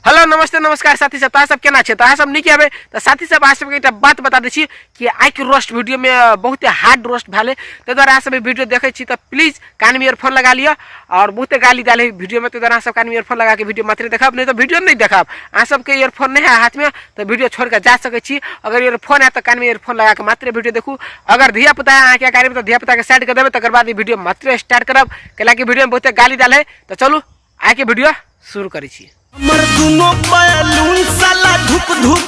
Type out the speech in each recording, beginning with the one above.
Hello नमस्ते नमस्कार साथी सब, तो सब केना छे? तो सब निक आबे। तो साथी सब आज सबके बात बता दै छी कि आई के रोस्ट वीडियो में बहुत हार्ड रोस्ट भेले, तो द्वारा सब वीडियो देखे छी तो प्लीज कान में ईयरफोन लगा लियो। और बहुत गाली डाले वीडियो में, तो द्वारा सब कान में ईयरफोन लगा के वीडियो मात्र देखब, नहीं तो वीडियो नहीं देखब। आ सबके ईयरफोन नहीं है हाथ में तो वीडियो छोड़ के जा सके छी। अगर ईयरफोन है तो कान में ईयरफोन लगा के मात्र वीडियो देखू। अगर धिया पुता है क्या कार्य तो धिया पुता के साइड कर देवे, तकर बाद वीडियो मात्र स्टार्ट करब, कैला कि वीडियो में बहुत गाली डाले। तो चलू आगे के वीडियो शुरू करी छी। हमर दुनो बैलून साला धुक धुक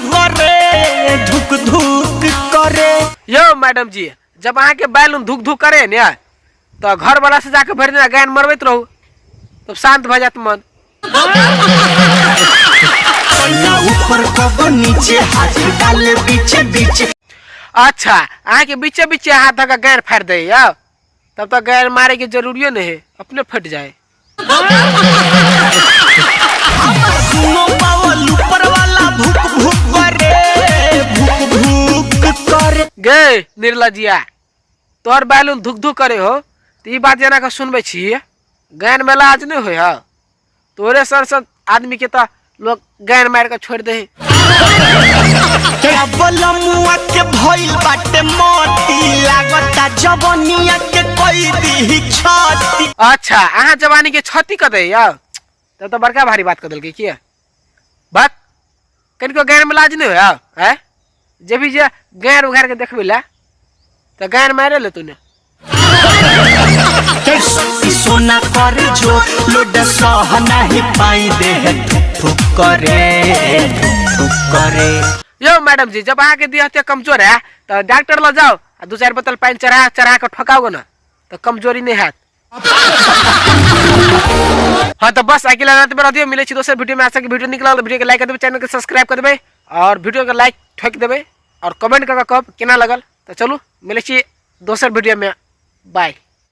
करे। यो मैडम जी, जब अहाँ के बैलून धुक धुक करे ने तो घर वाला से जाके भर देना गायन मरबैत रहू, तब शांत भ जात मन। ऊपर कब नीचे हाथ डाले बीचे बीचे। अच्छा, अहाँ के बीचे बीचे हाथ धक्का गायन फाड़ दे या तब तो गायन मारे की जरूरियो नहीं है, अपने फट जाए। दुनो बावल ऊपर वाला भुक भुक करे। गे निर्लजिया, तोर बैलून धुक धुक करे हो तो ई बात जना का सुनबे छी, गायन मेला आज नहीं होय ह। तोरे सर आदमी के तो लोग गायन मार के छोड़ दे। मुआ के भइल बाटे मोती लागता जवनिया के कोई दी छाती। अच्छा, अहाँ जवानी के छती कर दे या तब तो बड़का भारी बात कर दिल की बात। कनिको गायन में लाज नहीं होया है? जब भी जे गायन उघार के देखबे ला तो गायन मारे ले तूने। सोना कर जो लोड सह नहीं पाई दे ठुक करे। यो मैडम जी, जब आके दिया कमजोर है तो डॉक्टर ला जाओ, 2-4 बोतल पानी चढ़ा के ठोकाओगे ना तो कमजोरी नहीं है। हाँ तो बस अकेला रात में रहियो, मिले छी दोसर वीडियो में। आशा की वीडियो निकला तो वीडियो के लाइक कर देबे, चैनल के सब्सक्राइब कर देबे और वीडियो के लाइक ठोक देबे और कमेंट करके कब केना लगल। तो चलू मिले छी दोसर वीडियो में, बाय।